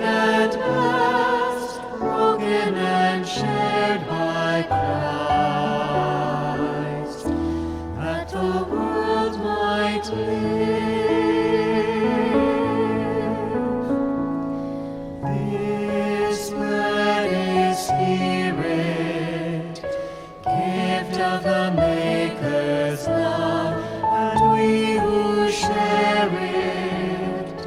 at last, broken and shared by Christ, that the world might live. This bread is Spirit, gift of the Maker's love, and we who share it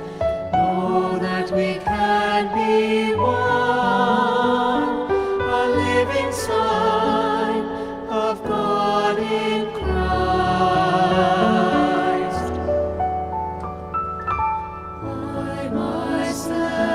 know that we can be one, a living sign of God in Christ. I myself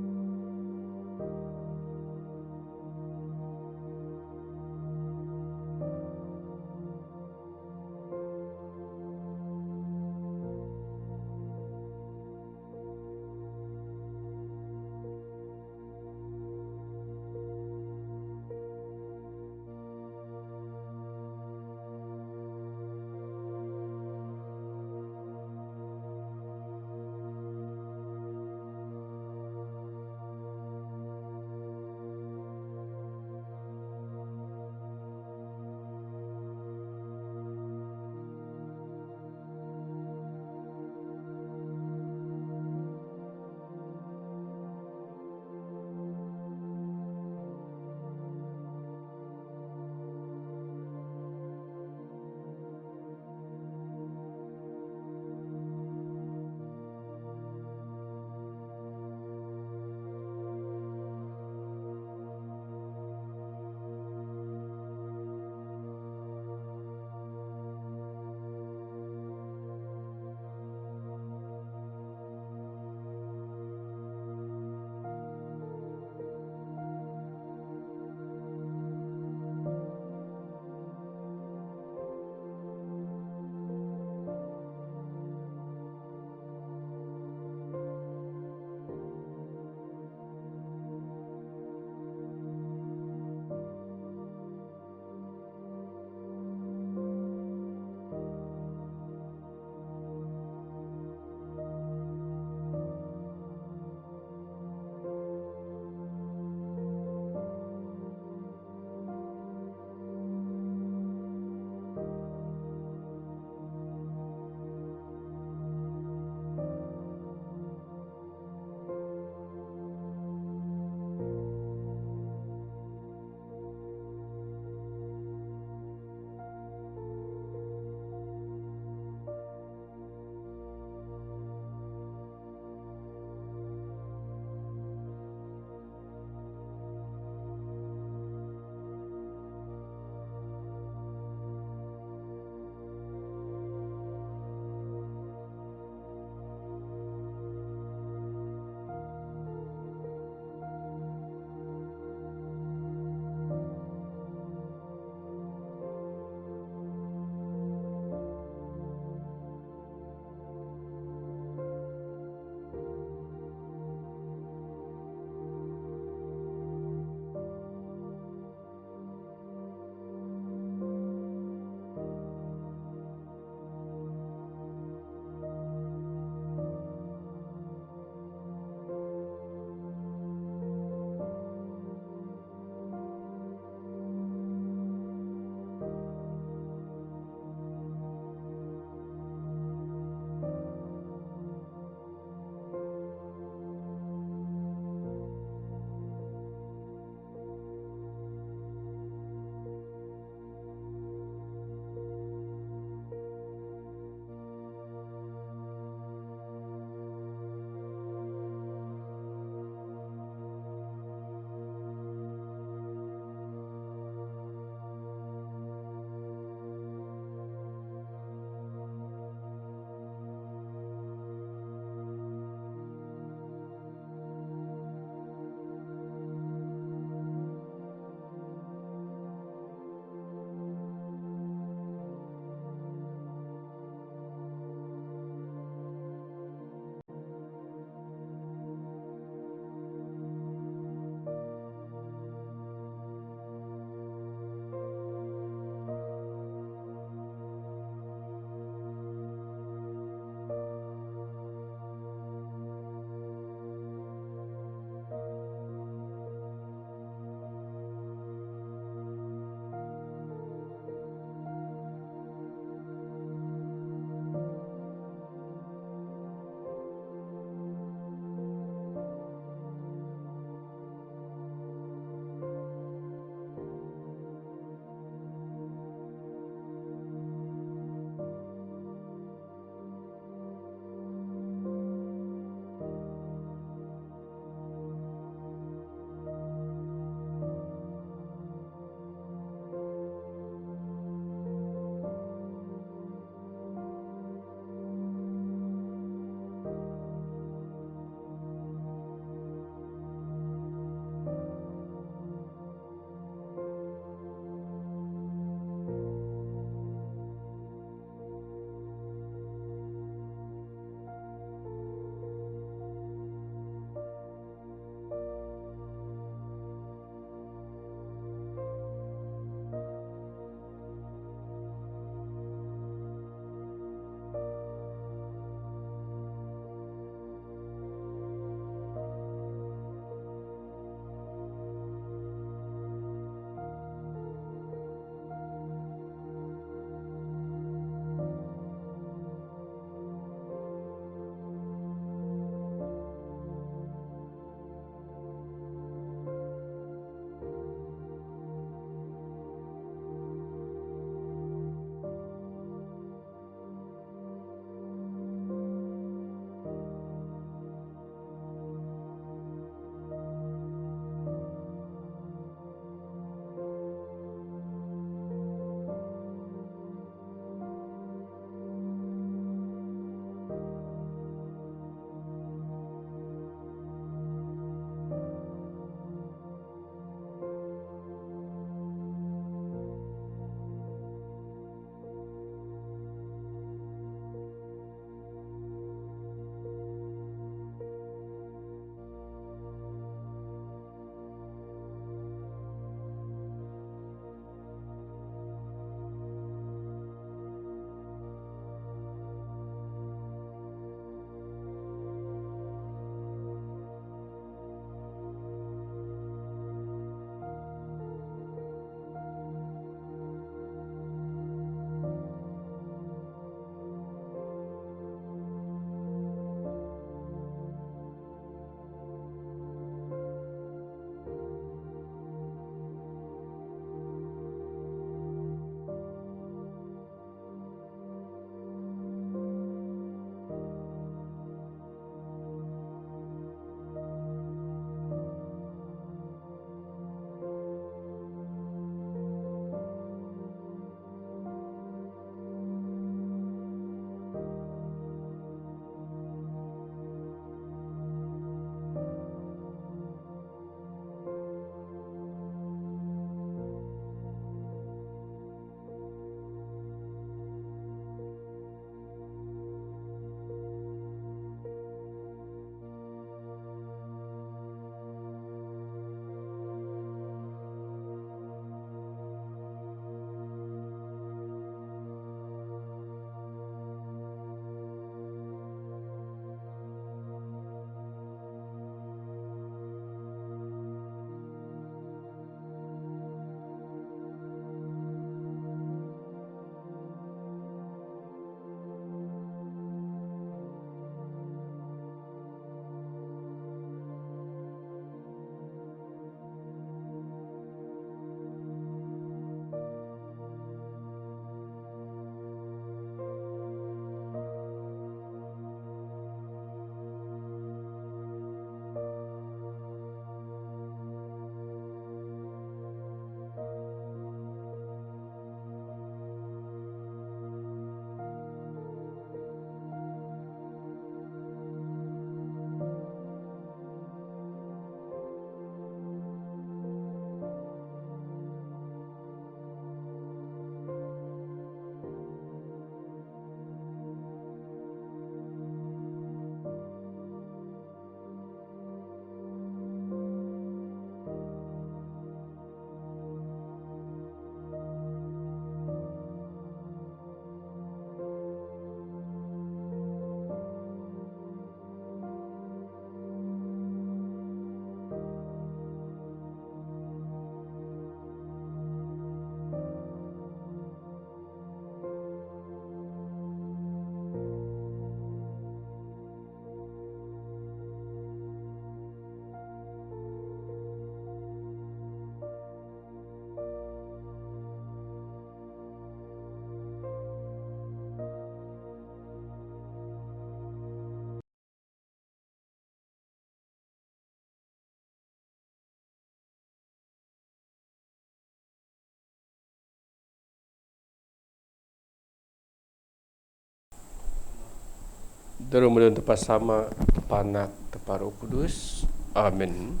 Dalam mudah tepat sama panak tepat Roh Kudus. Amin.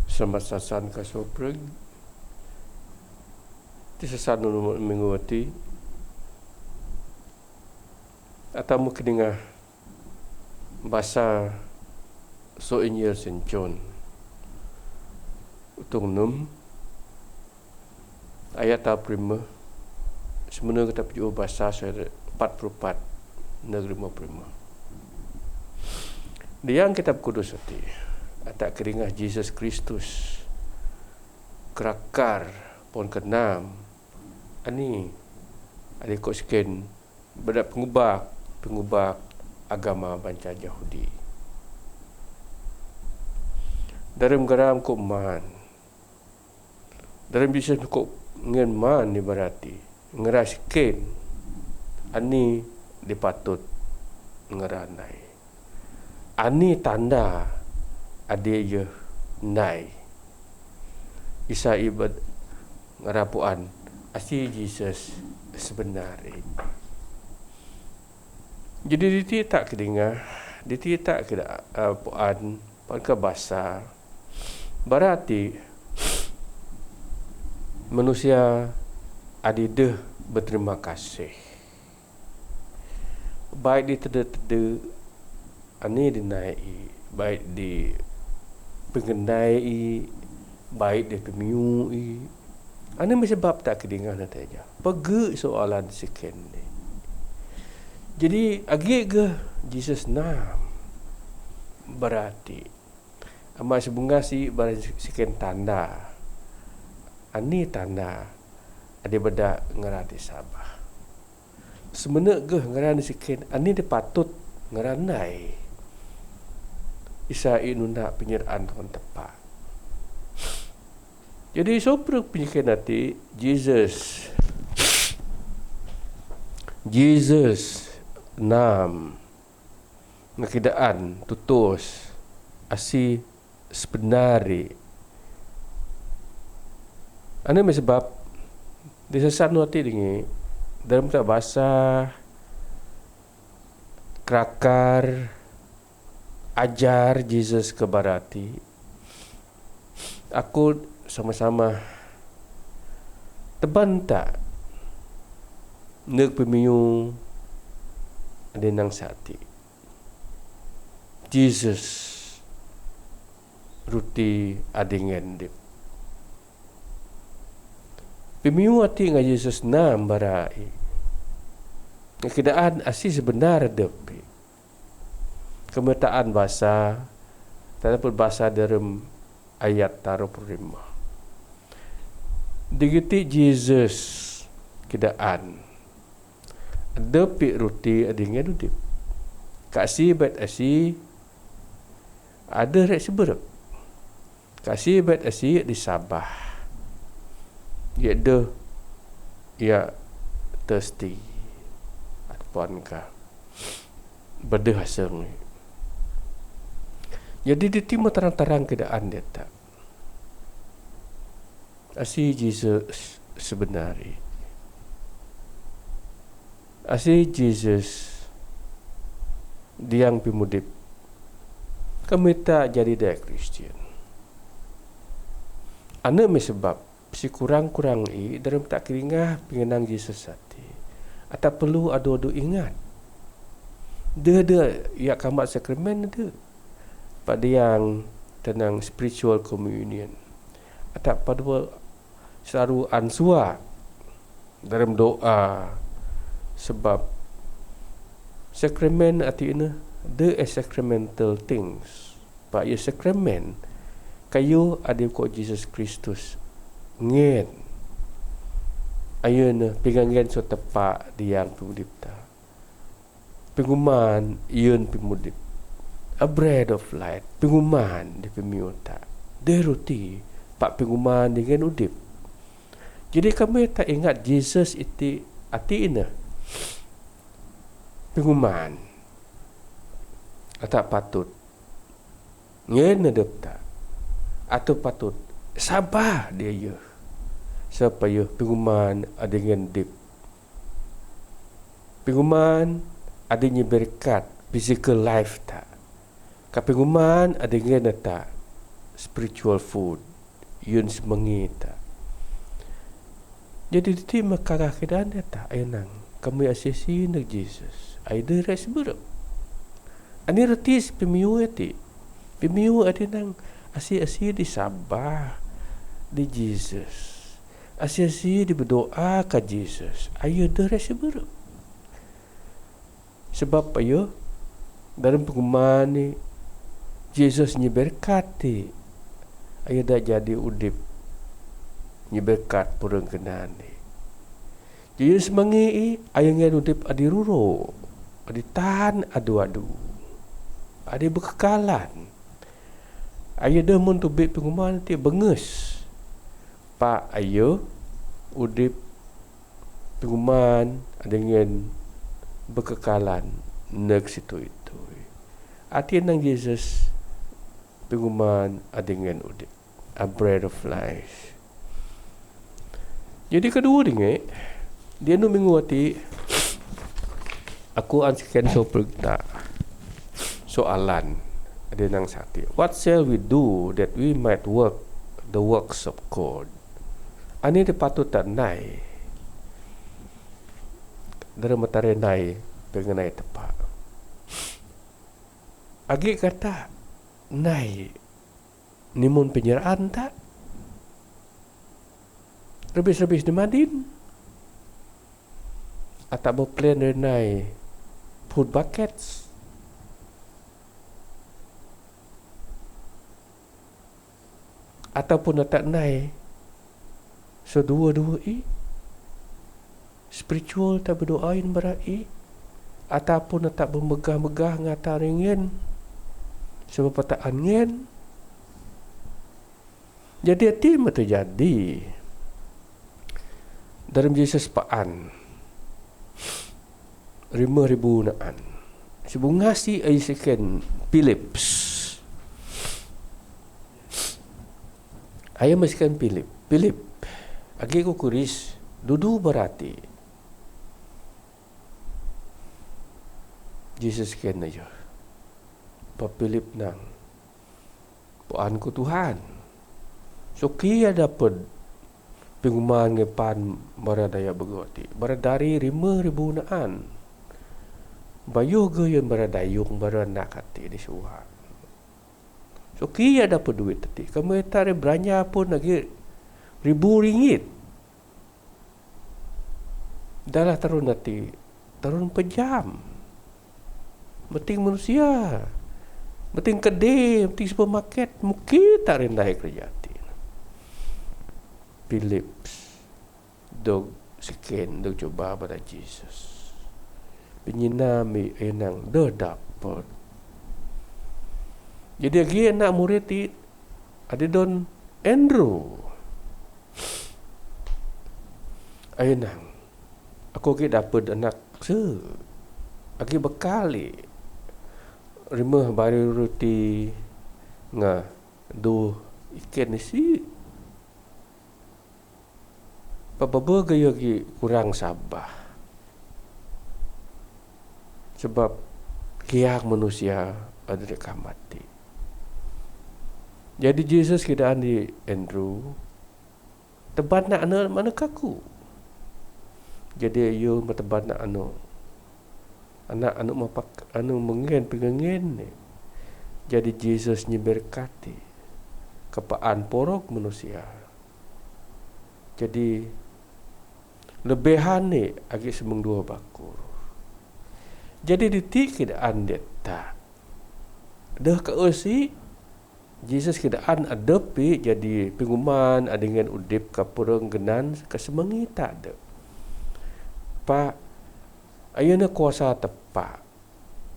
Selamat sasan ke sopreg. Ti sasan minggu ti. Atau mungkin ngah bahasa so inyir sencon. Utung 6 ayat prima. Sebenarnya kita pergi bahasa 44 negeri 55. Di yang kitab kudus itu tak keringah Yesus Kristus kerakar pon kenam ani adik kau sekian berdak pengubah agama banca Yahudi dalam garam ko man dalam Yesus ko ngen man ni berarti ngeraskin ani dipatut ngeranai. Ani tanda ade ye nai. Isa ibad ngarapuan asi Jesus sebenarnya. Jadi diti tak kedengar, diti tak keda puan ke bahasa. Berarti manusia adideh berterima kasih. Baik di teda-teda ani dinai, baik di pengendai, baik di pemiui. Ani sebab tak kedengar nanti aja. Pergi soalan sekian ni. Jadi agak ke Jesus nam berarti amat sebunga si berarti sekian tanda. Ani tanda ada benda ngerati sabah. Sebenarnya ke ngeran sikit ani dia patut ngeranai isa inunda penyeraan kon tepat. Jadi sopro penyakit nanti Jesus nam ngakidaan tutus asi sebenari ane sebab disesat nuati dingi dalam tak bahasa kerakar ajar Jesus ke barati aku sama-sama teban tak nek pemiu ada nang sati Jesus ruti adingen dip pemiu ati nga Jesus nam barai keadaan asli sebenar depi kemetaan bahasa terdapat bahasa dalam ayat 45 digiti Jesus keadaan depi ruti adingan udip kasih bet asi ada rek seberek kasih bet asi di Sabah ya de ya thirsty puan ka berdeh hasang. Jadi di timur terang-terang keadaan dia tak asi Jesus sebenarnya asi Jesus diang pimudip kami tak jadi dia Kristian ane sebab si kurang-kurang dalam tak keringah pengenang Jesus hati atau perlu adu-adu ingat dia ya kamat sakramen dia pada yang tentang spiritual communion atau pada selalu ansua dalam doa sebab sakramen artinya the sacramental things pak ya sakramen kayu ada ko Jesus Kristus ngen ayun pingangan so tepak diang pemudip ta penguman yun pemudip a bread of life penguman di pemiota de roti pak penguman dengan udip jadi kami tak ingat Jesus itu artinya penguman atau patut ngen adep tak atau patut sabar dia ya supaya penguman dengan dip penguman adanya berkat physical life tak. Kapinguman adanya tak spiritual food yun semengi tak. Jadi di makara keadaan tak ayang kami asesi nak Jesus. Ada res buruk. Ani ratis pemiu ati. Pemiu ada nang asi-asi di Sabah di Jesus. Asi-asi di berdoa ke Jesus. Ayo ada res buruk. Sebab ayo dalam pengumuman ni Jesus ni berkati. Ayo dah jadi udip ni berkat purang kenan ni. Jadi semangi ayo ngan udip adi ruro. Adi tahan adu-adu. Adi berkekalan. Ayo dah mun tu bit pengumuman ti benges. Pak ayo udip pengumuman dengan berkekalan nek situ itu. Arti nang Jesus pengumuman dengan udip. A bread of life. Jadi kedua dengar dia nu menguati aku ansikan soperta soalan ada nang sakti. What shall we do that we might work the works of God? Ani patut tak nai. Dalam materi nai pengenai tepat. Agi kata nai nimun penyerahan tak? Lebih-lebih di Madin. Atau berplan nai food buckets. Ataupun tak naik sedua-dua spiritual tak berdoain berai ataupun tak bermegah-megah ngata ringin sebab tak angin. Jadi hati terjadi dalam Jesus paan 5,000 naan sebunga si Isaac Phillips. Ayah masihkan Philip. Agi ko kuris. Dudu berarti. Jesus ken aja. Pa Philip nang. Puan ko Tuhan. So kia dapat pengumuman ngepan baradaya begoti. Baradari 5,000 naan. Bayu gayon baradayung baranak hati di suha. So kia dapat duit tadi. Kamu tarik belanja pun lagi RM1,000. Dalah tarun nanti. Tarun pejam. Penting manusia. Penting kedai. Penting supermarket. Mungkin tak rendah kerja hati. Philips. Dog sekian. Dog coba pada Jesus. Penyinami enang. Dah dapat. Jadi lagi anak murid ni ada Don Andrew. Ayah nang. Aku lagi dapat anak se. Lagi bekali. Rimah baru roti. Nga. Ikan ni si. Apa-apa gaya lagi kurang sabar. Sebab kiak manusia ada dekat mati. Jadi Jesus kidaan di Andrew tebat nak mana kaku. Jadi ayo tebat nak anak mapak mengen pengen ni. Jadi Jesus ni berkati kepaan porok manusia. Jadi lebihan ni agi semung dua bakur. Jadi ditik kidaan dia tak. Dah ke usi Jesus kidaan adepi jadi pengumuman dengan udip kapurang genan kesemengi tak ada. Pak ayana kuasa tepat.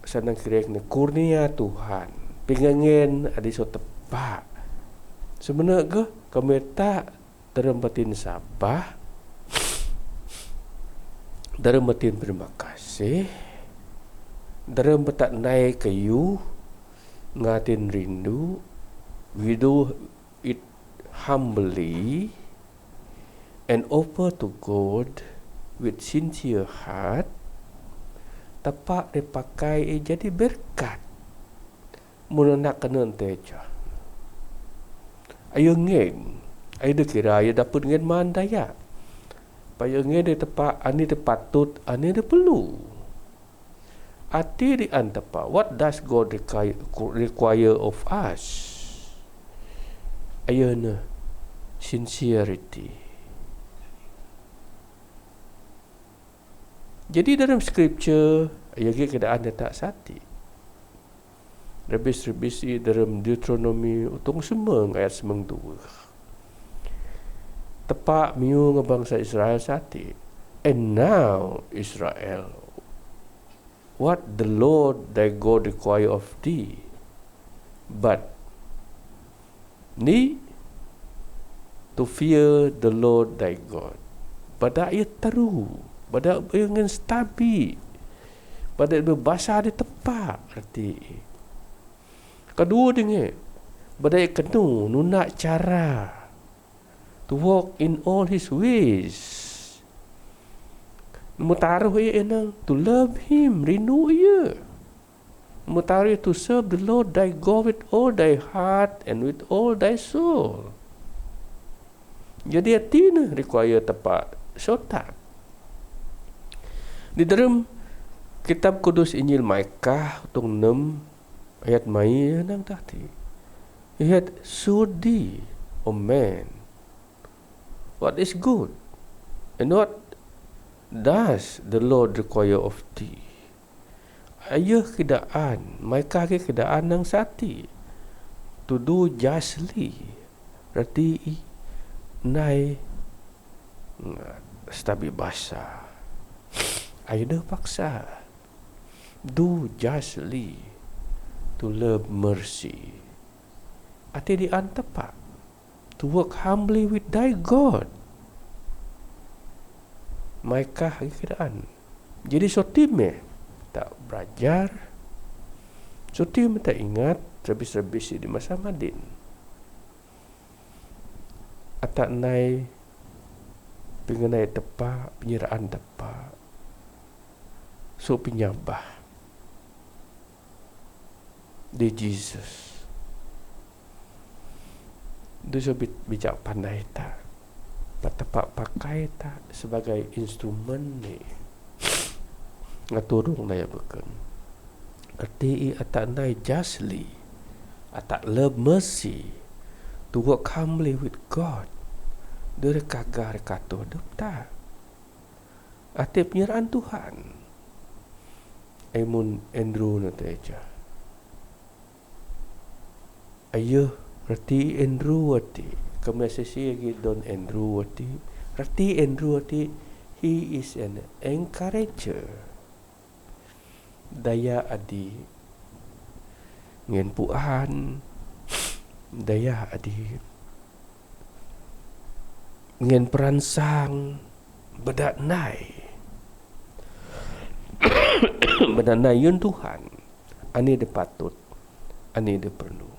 Sanang kirek ni kurnia Tuhan. Pengen ada so tepat. Sebenarnya ke kami tak terempatin sabah. Terempatin terima kasih. Terempat naik kayu ngatin rindu. We do it humbly and offer to God with sincere heart tepak dipakai jadi berkat. Mula nak kena teja. Ayo ngeng. Ayo kira ayo dapat ngeng mandaya. Payo ngeng dia tepak ani dia patut, ani dia perlu. Ati di antapa. What does God require of us? Ayo na sincerity. Jadi dalam scripture ayo keadaan dia tak sati. Rebis dalam Deuteronomy utong semang ayat semang dua. Tepak miu bangsa Israel sati. And now Israel, what the Lord thy God require of thee, but ni to fear the Lord thy God. Pada ia teru, pada dengan stabil, pada berbahasa dia tepat arti. Kedua dengar, pada ia kenu nunak cara to walk in all his ways. Mutaruh ia enang to love him, rindu ia. Mutaruh to serve the Lord thy God with all thy heart and with all thy soul. Jadi hati ni require tepat sotak. Di dalam kitab Kudus Injil Maikah utong 6 ayat mai nang tadi. Ayat sudi o man, what is good and what does the Lord require of thee? Ayah kedaan, Maikah ke kedaan nang sati to do justly. Berarti nai stabil bahasa. Ayah dah paksa do justly, to love mercy. Ati di antepak to work humbly with thy God. Maikah keadaan. Jadi sotim tak belajar, sotim tak ingat servis-servis di masa Madin. Atak nai pengenai tepak, penyeraan tepak. So penyabah di Jesus. Dia so bijak pandai tak, tepat pakai tak sebagai instrumen ni ngaturung naya beken. Arti atak nai justly, atak love mercy, to work humbly with God. Dia kagar kata dep tak. Arti penyerahan Tuhan. Emun Andrew nanti aja. Ayuh, rati Andrew wati. Kami sesi lagi Don Andrew wati. Rati Andrew wati, he is an encourager. Daya adi ngen puan, daya adi ngen peransang bedak nai. Bedak nai yun Tuhan. Ani dia patut, ani dia perlu.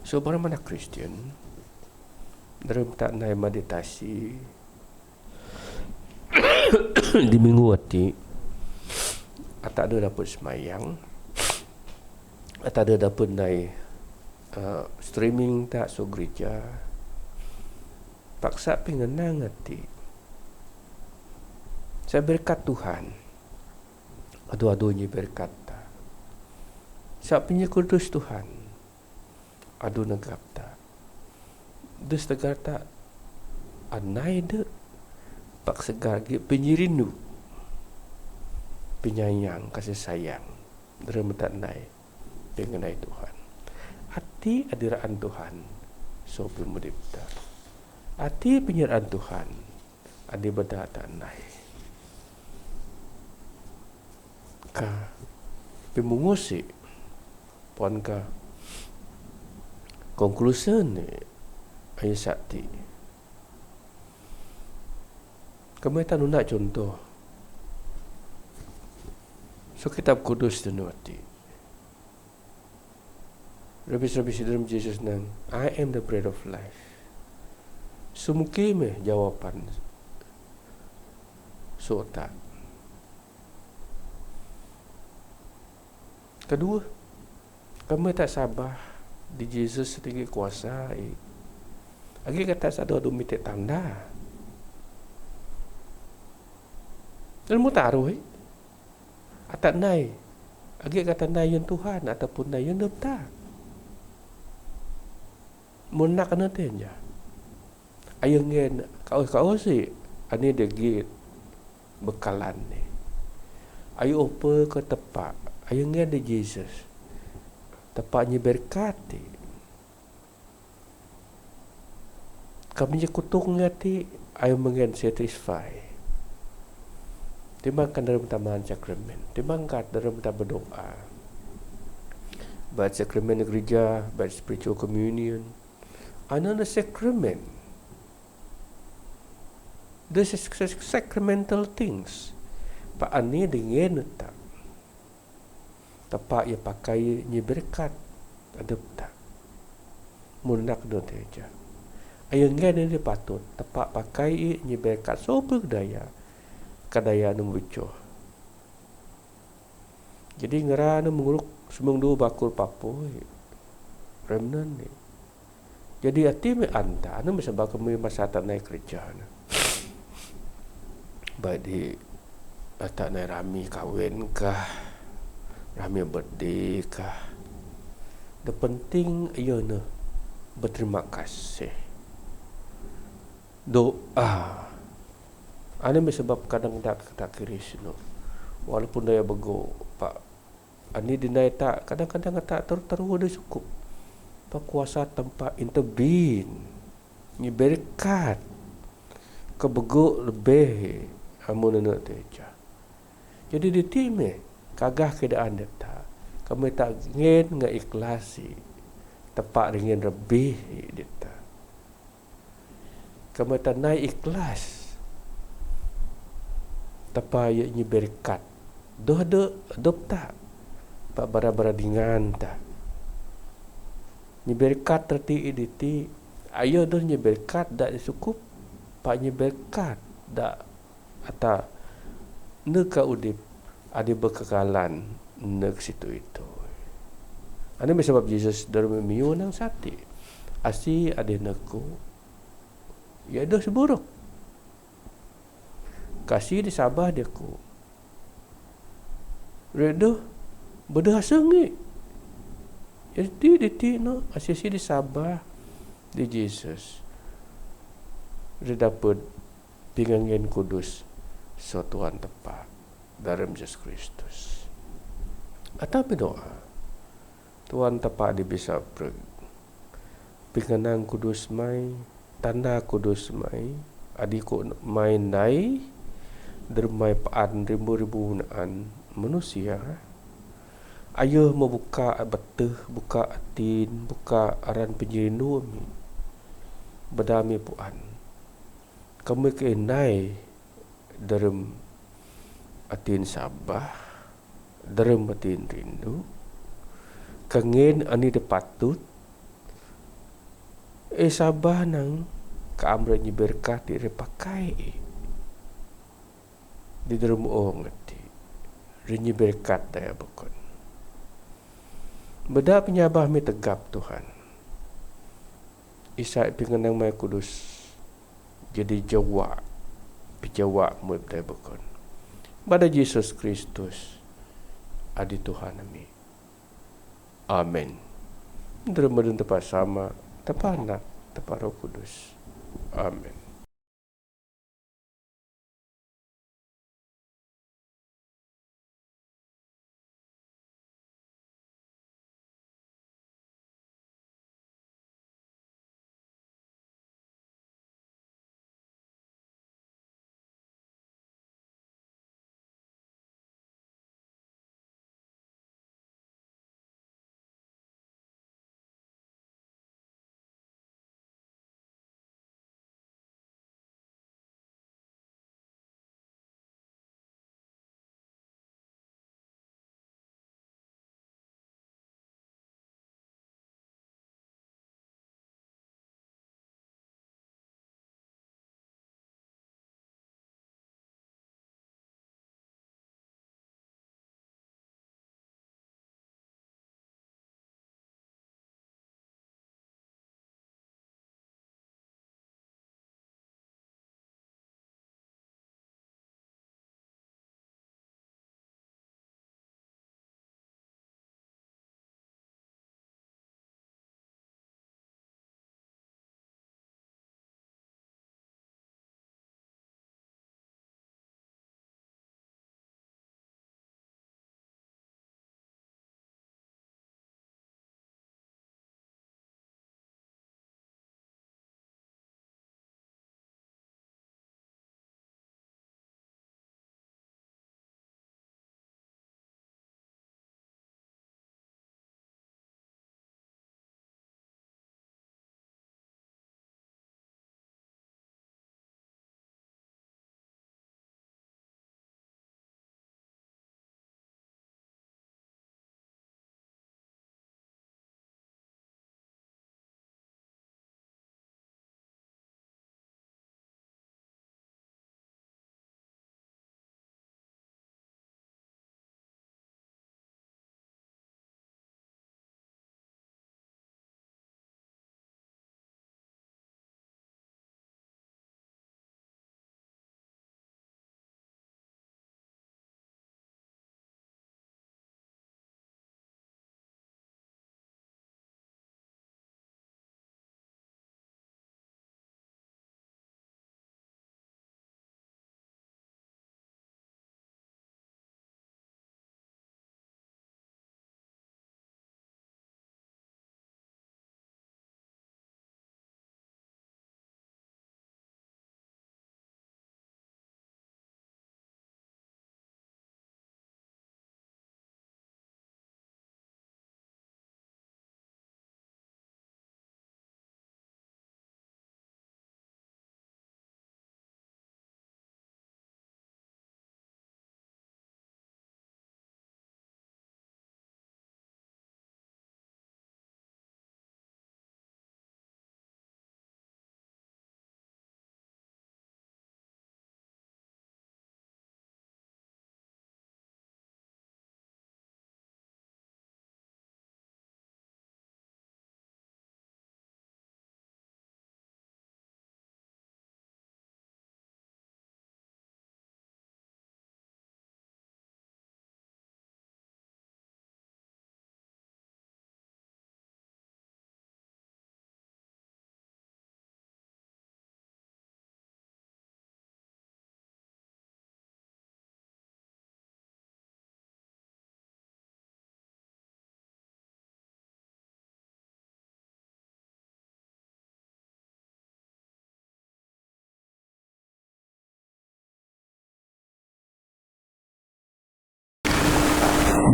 So para mana Kristian dalam tak naik meditasi di minggu hati, tak ada dapat semayang, tak ada dapat naik streaming tak so gereja, paksa pengenang hati. Saya berkat Tuhan, adu-adunya berkat tak. Saya punya kudus Tuhan, adu negap tak. Dus tegar tak anai de pak segar ge penyirindu, penyayang, kasih sayang dalam tak nai dengan nai Tuhan. Hati adiraan Tuhan so pemudipta. Hati penyerahan Tuhan adi beda tak nai. Ka pemungusi pon ka conclusion ni ayat sakti. Kami tak nak contoh. So kitab kudus tu nuati. Rabis-rabis dalam Jesus nang, I am the bread of life. So mungkin jawapan. So tak. Kedua, kami tak sabar di Jesus tinggi kuasa. Agi kata satu adu minta tanda. Dan mu taruh atak nai. Agi kata nai yang Tuhan ataupun nai yang tak. Mu nak kena tanya. Ayo ngen kau sih ani degi bekalan ni. Ayo apa ke tepat. Ayo ngen di Jesus. Tepatnya berkati. Kami je kutuk ngati ayo mengen satisfy. Timbangkan dalam taman sakramen. Timbangkan dalam taman berdoa. Baca sakramen gereja, baca spiritual communion. Another sacrament. This is sacramental things. Pak ani dengan tak. Tepat ia pakai ni berkat. Ada tak? Munak do teja. Ayo ngan ni patut. Tepat pakai ni berkat sober kadaya nu bucoh. Jadi ngera nu menguruk semung du bakul papoi. Remnan ni. Jadi hati me anta nu sebab kami masa tak naik kerja na. Baik di tak naik rami kahwin kah, rami birthday kah. The penting ia na berterima kasih. Doa. Ini sebab kadang tak kiris no. Walaupun daya bego pak ani dinai tak kadang-kadang tak terus ada cukup. Pak kuasa tempat intervene. Ni berkat. Kebego lebih amun nak teja. Jadi di tim kagah keadaan data. Kami tak ingin ngikhlasi tepat dengan lebih data. Kami tak naik ikhlas. Tapa ianya berkat. Doh ada tak. Pak bara-bara dengan tak. Ni berkat terti editi. Ayo doh ni berkat dak cukup. Pak ni berkat dak ata neka udip ada berkekalan nek situ itu. Ani sebab Jesus dalam miu nang sati. Asi ada neku. Ya doh seburuk. Kasih di Sabah dia ku. Redo bedah sengi. Jadi no asisi di Sabah di Jesus. Dia dapat pinggangan kudus so Tuhan tepat dalam Yesus Kristus. Atau berdoa Tuhan tepat di bisa pinggangan kudus mai, tanda kudus mai, adikku mai nai dermai paan ribu-ribu naan manusia. Ayo membuka beteh, buka atin, buka aran penjerindu mi. Bedami puan. Kami keinai dalam atin Sabah, dalam atin rindu. Kangen ani de patut. Sabah nang kaamranya berkat direpakai. Di dalam orang nanti rinyi berkat daya bukan beda penyabah mi tegap Tuhan Isa pinganang mai kudus jadi jawab pijawab mu daya bukan pada Yesus Kristus adi Tuhan kami amin dalam tempat sama tempat anak tempat Roh Kudus amin.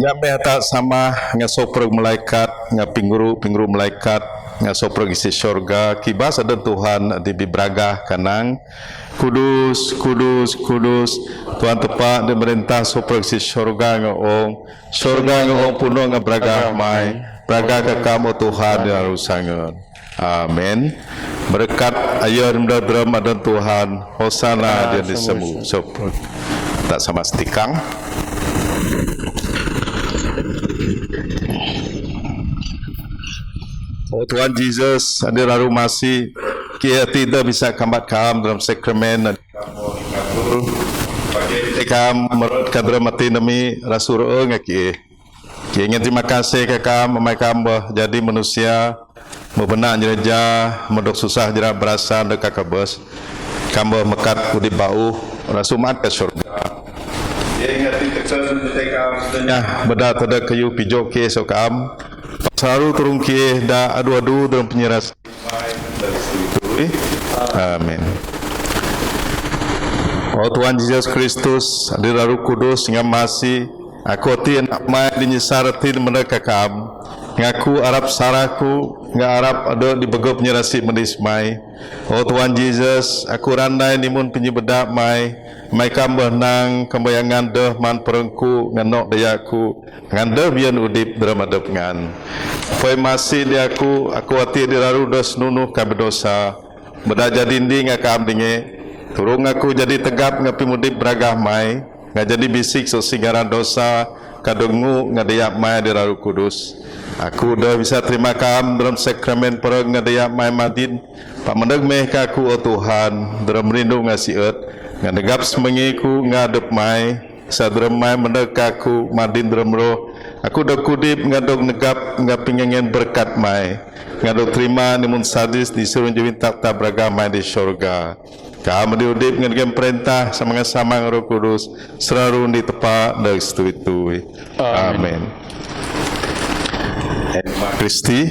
Jameh tak sama dengan soprog malaikat, dengan pingguru malaikat, dengan soprog isi syurga. Kibas ada Tuhan di bibragah kanang. Kudus, kudus, kudus. Tuhan tepat di merintah soprog isi syurga ngong. Syurga ngong puno dengan bragah mai. Bragah kekam Tuhan di arusangan. Amin. Berkat ayat dram ada Tuhan. Hosana dia disemu soprog. Tak sama setikang. Oh Tuhan Yesus, ada lalu masih kita tidak bisa kambat kam dalam sakramen dan bagi kam merutkan dalam mati nami rasul ngaki. Kita ingin terima kasih ke kam, memai kam jadi manusia, membenak jereja, mendok susah jerak berasa dekat kabus, kam mekat kudi bau, rasul mat ke surga. Kita ingat tekan kam sebenarnya beda tada kayu pijok ke so kam. Selalu turun ke dah adu-adu dalam penyeras. Amin. Oh Tuhan Yesus Kristus, hadir Roh Kudus dengan masih aku tian mai dinyesarati mereka kam. Ngaku Arab saraku, ngak Arab ada di begop penyerasi mendismai. Oh Tuhan Yesus, aku randai nimun penyebedak mai. Mai kam benang kembayangan deh man perengku nganok dayaku ngandeh bian udip dramadep ngan. Poi masih dia aku hati diraru dos nunuh ka berdosa. Bedaja dinding akam dinge. Turung aku jadi tegap ngapi mudip bragah mai. Ngak jadi bisik so singaran dosa kadengu ngadayak mai diraru kudus. Aku dah bisa terima kam dalam sakramen perang ngadayak mai madin. Pak mendeg meh ka aku oh Tuhan dalam rindu ngasih eut. Ngadegap semengiku ngadep mai sadrem mai mendekaku madin drem roh aku dak kudip ngadok negap ngapingengen berkat mai ngadok terima nimun sadis disuruh jewin tak braga mai di syurga kamu diudip ngedegam perintah sama Roh Kudus selalu di tepat dak setui-tui amin. Kristi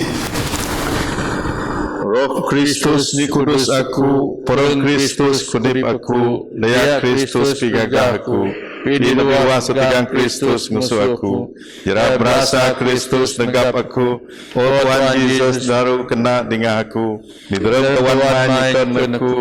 Roh Kristus ni kudus aku, perang Kristus kudip aku, daya Kristus pigagah aku, pidi luas sepigang Kristus ngusuh aku, jera berasa Kristus negap aku, oh Tuhan Yesus daru kena dengan aku, di dalam Tuhan manyikan aku,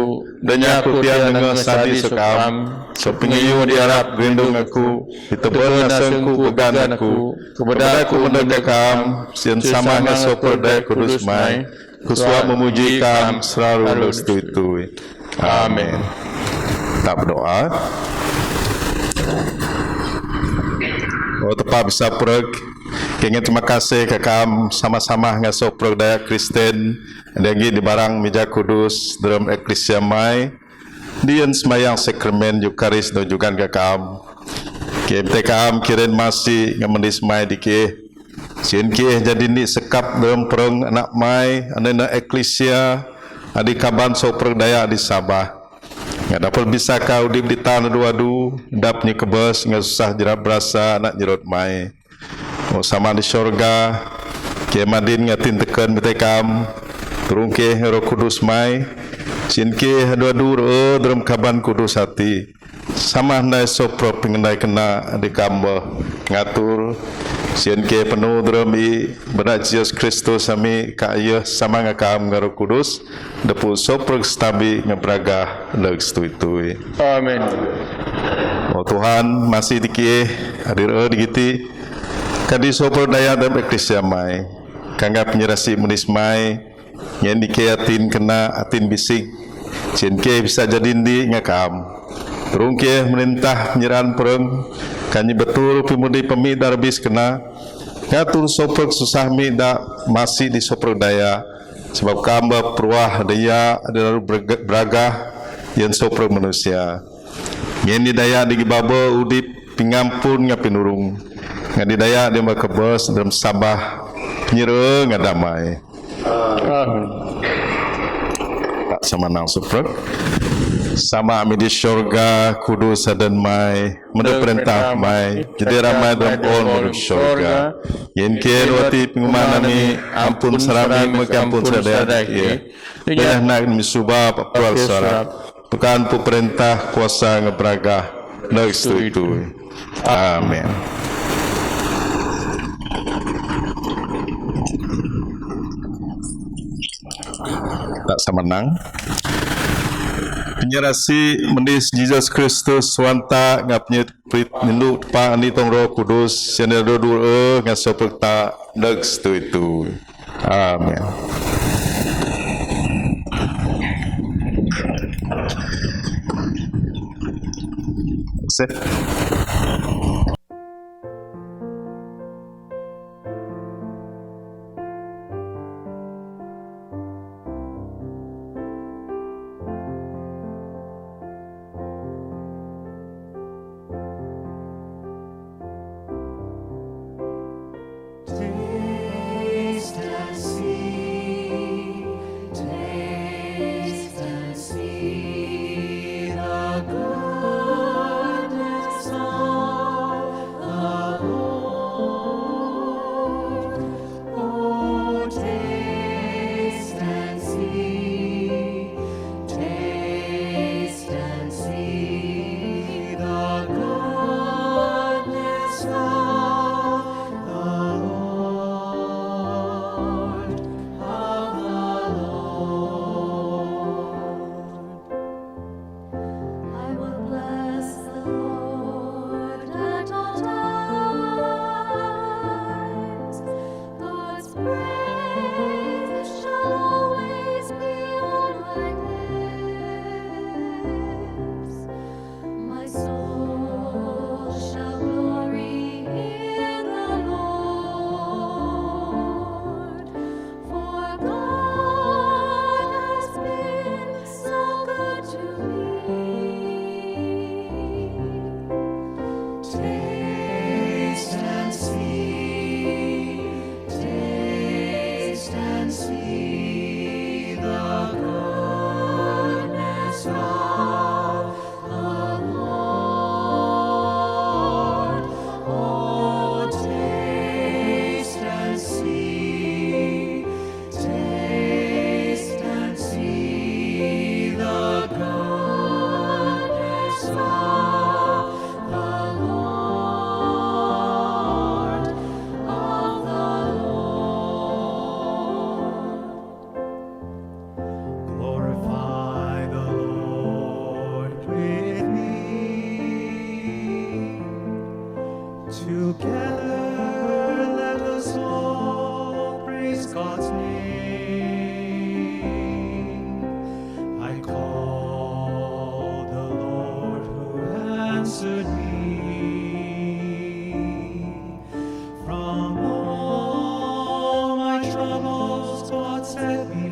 danya aku tiang dengan sadi sekam, sepingiyu diharap gendung aku, ditebal nasengku pegan aku, kepada aku mendekam, sian sama ngasoper daya kudus mai, Kuswa memuji kam selalu bersetui-tui. Amin. Tak berdoa. Oh tepat bisa pereg. Kengin terima kasih ke kam sama-sama ngaso pereg daya Kristen. Lagi di barang meja kudus dalam eklesia mai. Dian semayang sakramen Eukaris dan juga ke kam. KMT kam kirin masih ngamendis mai dikeh. Sien ke jadi ni sekap dalam perang anak mai anak eklesia adik kaban so perdaya di Sabah. Nggak dapat bisa kau di tanah dua-du dapnya kebes nggak susah jerat berasa anak jerot mai. Oh sama di syurga ke madin ngatin tekan betekam turun ke Roh Kudus mai. Sien ke dua-du dalam kaban kudus hati. Sama ndai sopro pengendai kena adik kamba ngatur. Sien ke penuh drami berat Yesus Kristus kami kaya sama ngakam Roh Kudus depu soprog stabi ngebraga leg stui-tui. Amin. Oh Tuhan masih dikih hadir digiti kadi soprog daya dalam eklesia mai kangga penyerasi menis mai yang dikeatin kena atin bisik sien ke bisa jadi ndi ngakam turun ke merintah penyerahan perang kanyi betul pimudi pemidar bis kena ngatur soprog susah mi dak masih di soprog daya sebab kamba peruah daya adalah beragah yang soprog manusia ngeni daya di baba udip pingampun ngapinurung ngadi daya dia makebes dalam sabah nyere ngadamai tak sama nang soprog sama kami di syurga kudus dan mai menurut perintah mai jadi ramai dalam menurut syurga yang kira wati pengumuman kami ampun serami mengampun sedaya dia nak misubah papal sarap bukan perintah kuasa ngebraga nak itu amin. tak semenang. Penyerasi menis Jesus Kristus wanta ngapnya nindu pa ni tong Roh Kudus yang ada dua ngan seperti dag itu. Amin. Taste and see, taste and see the goodness of the Lord. Oh, taste and see the goodness of the Lord, of the Lord. I will bless the Lord at all times. God's praise shall always be on my lips. My soul shall glory in the Lord, for God has been so good to me. Taste and see the goodness of the Lord. Oh, taste and see the goodness of the Lord, of the Lord. Glorify the Lord with me. Together let us all praise God's name. I called the Lord who answered me. From all my troubles God set me